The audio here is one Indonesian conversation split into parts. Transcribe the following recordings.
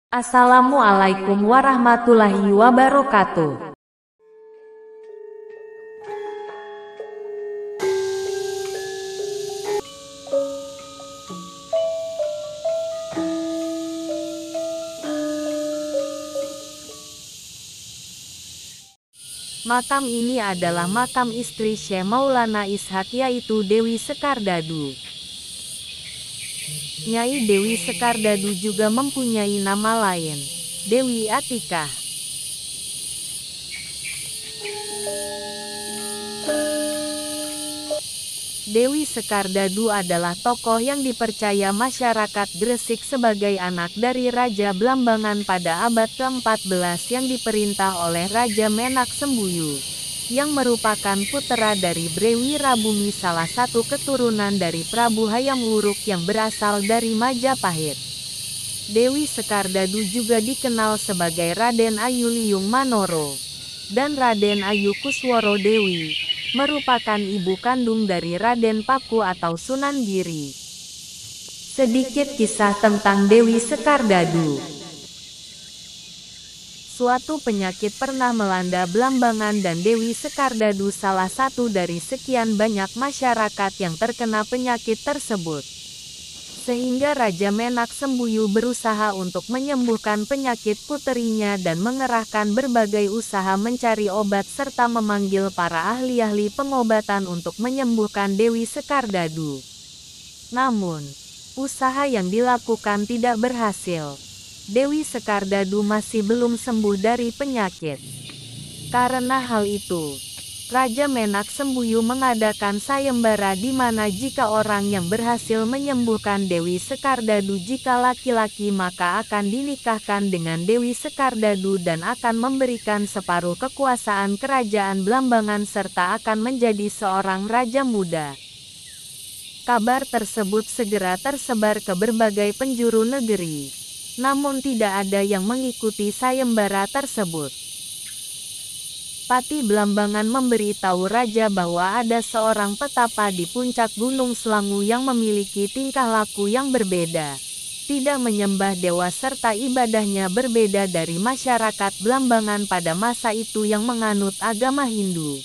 Assalamualaikum warahmatullahi wabarakatuh. Makam ini adalah makam istri Syekh Maulana Ishaq, yaitu Dewi Sekardadu. Nyai Dewi Sekardadu juga mempunyai nama lain, Dewi Atikah. Dewi Sekardadu adalah tokoh yang dipercaya masyarakat Gresik sebagai anak dari Raja Blambangan pada abad ke-14 yang diperintah oleh Raja Menak Sembuyu, yang merupakan putera dari Brewi Rabumi, salah satu keturunan dari Prabu Hayam Wuruk yang berasal dari Majapahit. Dewi Sekardadu juga dikenal sebagai Raden Ayu Liung Manoro dan Raden Ayu Kusworo Dewi, merupakan ibu kandung dari Raden Paku atau Sunan Giri. Sedikit kisah tentang Dewi Sekardadu. Suatu penyakit pernah melanda Blambangan dan Dewi Sekardadu salah satu dari sekian banyak masyarakat yang terkena penyakit tersebut. Sehingga Raja Menak Sembuyu berusaha untuk menyembuhkan penyakit puterinya dan mengerahkan berbagai usaha mencari obat serta memanggil para ahli-ahli pengobatan untuk menyembuhkan Dewi Sekardadu. Namun, usaha yang dilakukan tidak berhasil. Dewi Sekardadu masih belum sembuh dari penyakit. Karena hal itu, Raja Menak Sembuyu mengadakan sayembara di mana jika orang yang berhasil menyembuhkan Dewi Sekardadu jika laki-laki maka akan dinikahkan dengan Dewi Sekardadu dan akan memberikan separuh kekuasaan kerajaan Blambangan serta akan menjadi seorang raja muda. Kabar tersebut segera tersebar ke berbagai penjuru negeri. Namun tidak ada yang mengikuti sayembara tersebut. Pati Blambangan memberitahu raja bahwa ada seorang petapa di puncak Gunung Selangu yang memiliki tingkah laku yang berbeda. Tidak menyembah dewa serta ibadahnya berbeda dari masyarakat Blambangan pada masa itu yang menganut agama Hindu.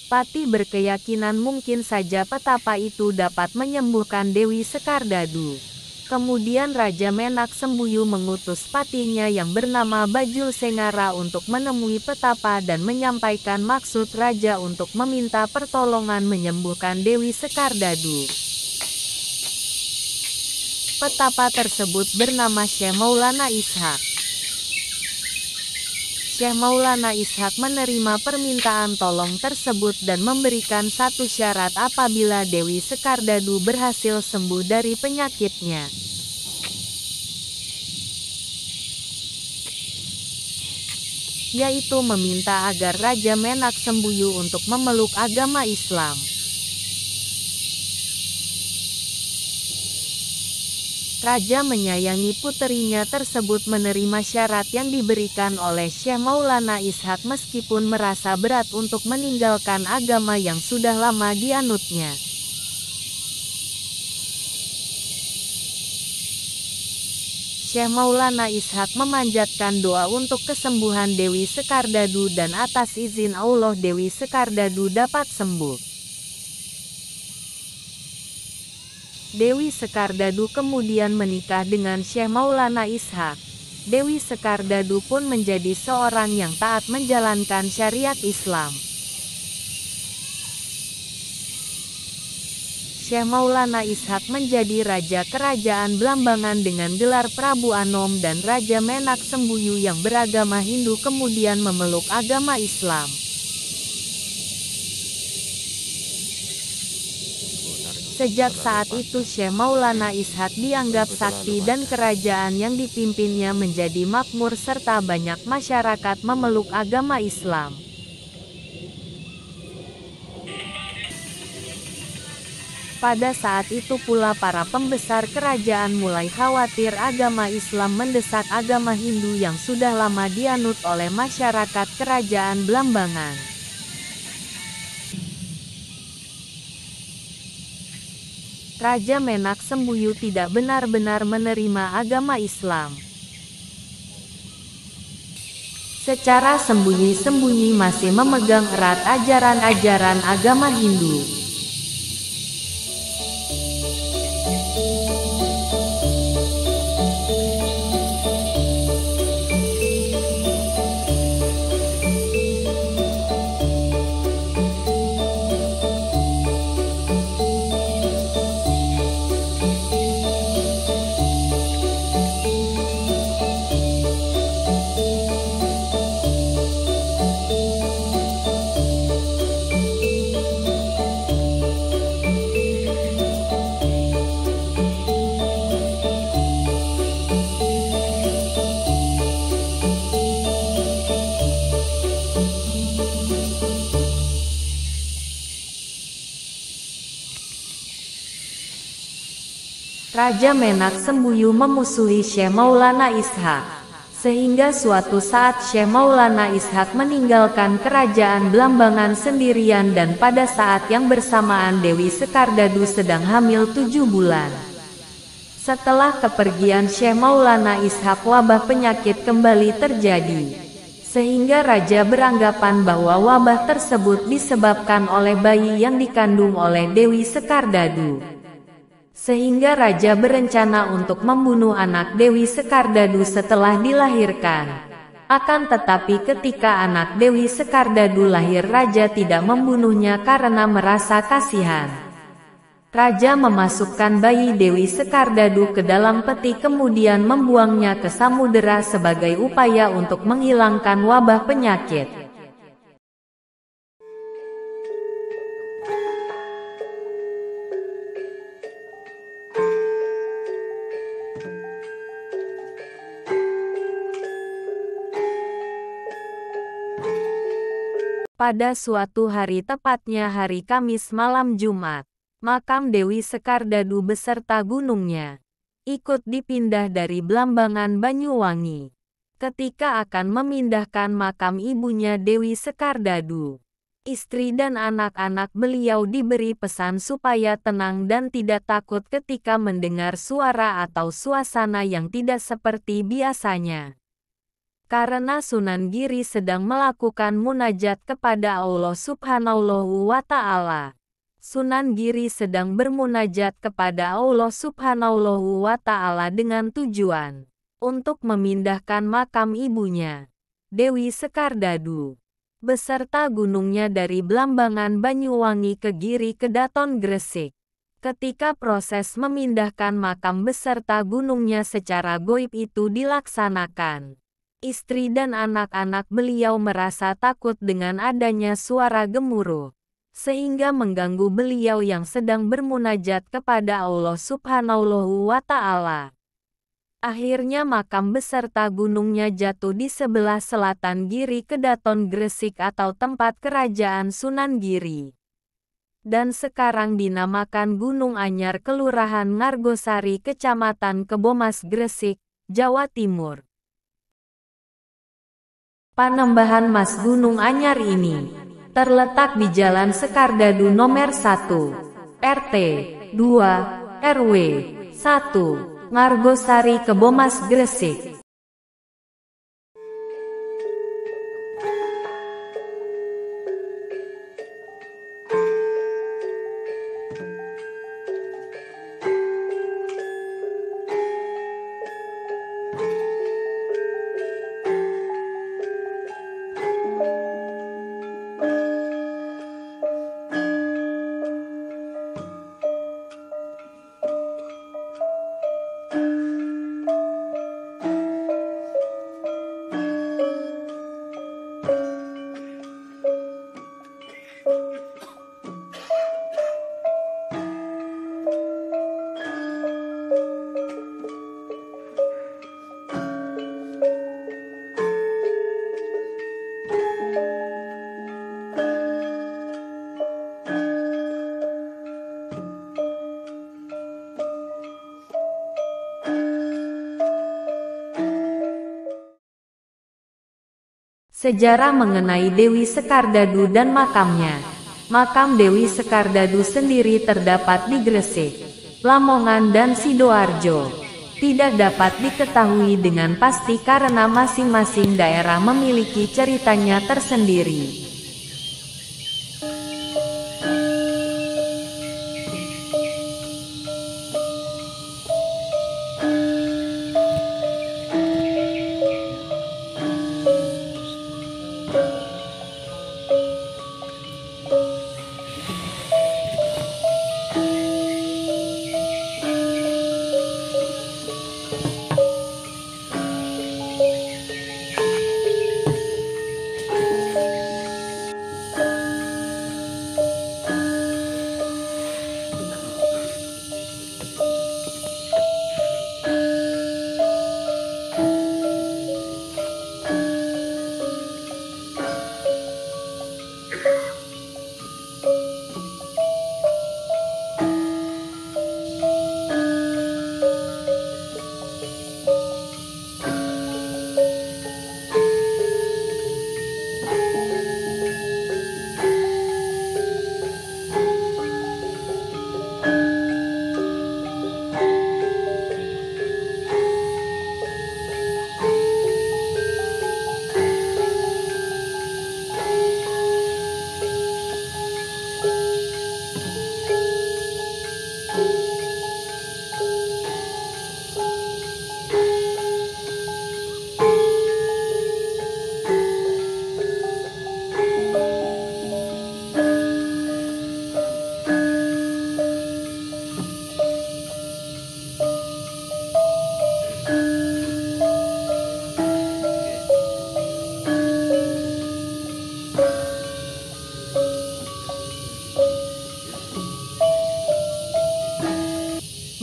Pati berkeyakinan mungkin saja petapa itu dapat menyembuhkan Dewi Sekardadu. Kemudian Raja Menak Sembuyu mengutus patinya yang bernama Bajul Sengara untuk menemui petapa dan menyampaikan maksud raja untuk meminta pertolongan menyembuhkan Dewi Sekardadu. Petapa tersebut bernama Syekh Maulana Ishaq. Syekh Maulana Ishaq menerima permintaan tolong tersebut dan memberikan satu syarat apabila Dewi Sekardadu berhasil sembuh dari penyakitnya. Yaitu meminta agar Raja Menak Sembuyu untuk memeluk agama Islam. Raja menyayangi puterinya tersebut menerima syarat yang diberikan oleh Syekh Maulana Ishaq meskipun merasa berat untuk meninggalkan agama yang sudah lama dianutnya. Syekh Maulana Ishaq memanjatkan doa untuk kesembuhan Dewi Sekardadu dan atas izin Allah Dewi Sekardadu dapat sembuh. Dewi Sekardadu kemudian menikah dengan Syekh Maulana Ishaq. Dewi Sekardadu pun menjadi seorang yang taat menjalankan syariat Islam. Syekh Maulana Ishaq menjadi Raja Kerajaan Blambangan dengan gelar Prabu Anom dan Raja Menak Sembuyu yang beragama Hindu kemudian memeluk agama Islam. Sejak saat itu Syekh Maulana Ishaq dianggap sakti dan kerajaan yang dipimpinnya menjadi makmur serta banyak masyarakat memeluk agama Islam. Pada saat itu pula para pembesar kerajaan mulai khawatir agama Islam mendesak agama Hindu yang sudah lama dianut oleh masyarakat kerajaan Blambangan. Raja Menak Sembuyu tidak benar-benar menerima agama Islam. secara sembunyi-sembunyi masih memegang erat ajaran-ajaran agama Hindu. Raja Menak Sembuyu memusuhi Syekh Maulana Ishaq, sehingga suatu saat Syekh Maulana Ishaq meninggalkan kerajaan Blambangan sendirian dan pada saat yang bersamaan Dewi Sekardadu sedang hamil 7 bulan. Setelah kepergian Syekh Maulana Ishaq, wabah penyakit kembali terjadi, sehingga raja beranggapan bahwa wabah tersebut disebabkan oleh bayi yang dikandung oleh Dewi Sekardadu. Sehingga raja berencana untuk membunuh anak Dewi Sekardadu setelah dilahirkan. Akan tetapi ketika anak Dewi Sekardadu lahir, raja tidak membunuhnya karena merasa kasihan. Raja memasukkan bayi Dewi Sekardadu ke dalam peti kemudian membuangnya ke samudera sebagai upaya untuk menghilangkan wabah penyakit. Pada suatu hari, tepatnya hari Kamis malam Jumat, makam Dewi Sekardadu beserta gunungnya ikut dipindah dari Blambangan Banyuwangi. Ketika akan memindahkan makam ibunya Dewi Sekardadu, istri dan anak-anak beliau diberi pesan supaya tenang dan tidak takut ketika mendengar suara atau suasana yang tidak seperti biasanya. Karena Sunan Giri sedang melakukan munajat kepada Allah Subhanahu wa Ta'ala. Sunan Giri sedang bermunajat kepada Allah Subhanahu wa Ta'ala dengan tujuan untuk memindahkan makam ibunya, Dewi Sekardadu, beserta gunungnya dari Blambangan Banyuwangi ke Giri Kedaton Gresik. Ketika proses memindahkan makam beserta gunungnya secara goib itu dilaksanakan, istri dan anak-anak beliau merasa takut dengan adanya suara gemuruh, sehingga mengganggu beliau yang sedang bermunajat kepada Allah Subhanahu wa Ta'ala. Akhirnya makam beserta gunungnya jatuh di sebelah selatan Giri Kedaton Gresik atau tempat kerajaan Sunan Giri, dan sekarang dinamakan Gunung Anyar, Kelurahan Ngargosari, Kecamatan Kebomas, Gresik, Jawa Timur. Panembahan Mas Gunung Anyar ini terletak di Jalan Sekardadu nomor 1, RT 2, RW 1, Ngargosari, Kebomas, Gresik. Sejarah mengenai Dewi Sekardadu dan makamnya. Makam Dewi Sekardadu sendiri terdapat di Gresik, Lamongan dan Sidoarjo. tidak dapat diketahui dengan pasti karena masing-masing daerah memiliki ceritanya tersendiri.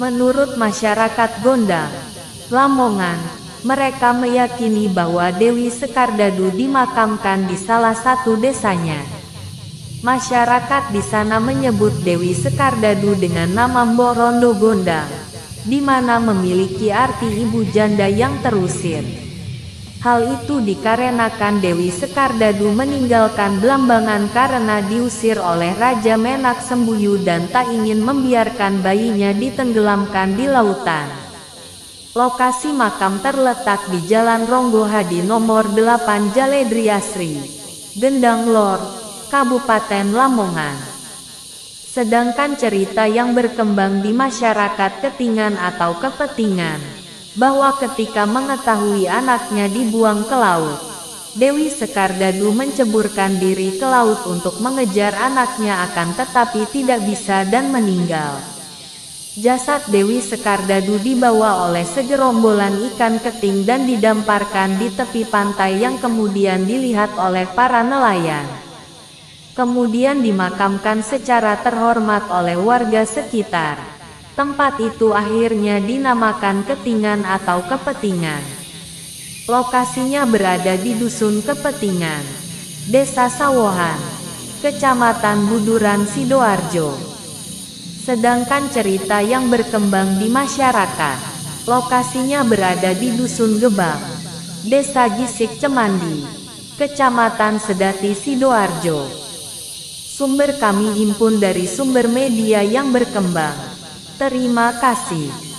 Menurut masyarakat Gondang, Lamongan, mereka meyakini bahwa Dewi Sekardadu dimakamkan di salah satu desanya. Masyarakat di sana menyebut Dewi Sekardadu dengan nama Mbok Rondo Gondang, di mana memiliki arti ibu janda yang terusir. Hal itu dikarenakan Dewi Sekardadu meninggalkan Blambangan karena diusir oleh Raja Menak Sembuyu dan tak ingin membiarkan bayinya ditenggelamkan di lautan. Lokasi makam terletak di Jalan Ronggo Hadi nomor 8 Jaledri Asri, Gendang Lor, Kabupaten Lamongan. Sedangkan cerita yang berkembang di masyarakat Ketingan atau Kepetingan, bahwa ketika mengetahui anaknya dibuang ke laut, Dewi Sekardadu menceburkan diri ke laut untuk mengejar anaknya akan tetapi tidak bisa dan meninggal. Jasad Dewi Sekardadu dibawa oleh segerombolan ikan keting dan didamparkan di tepi pantai yang kemudian dilihat oleh para nelayan. Kemudian dimakamkan secara terhormat oleh warga sekitar. Tempat itu akhirnya dinamakan Ketingan atau Kepetingan. Lokasinya berada di Dusun Kepetingan, Desa Sawohan, Kecamatan Buduran Sidoarjo. Sedangkan cerita yang berkembang di masyarakat, lokasinya berada di Dusun Gebang, Desa Gisik Cemandi, Kecamatan Sedati Sidoarjo. Sumber kami himpun dari sumber media yang berkembang. Terima kasih.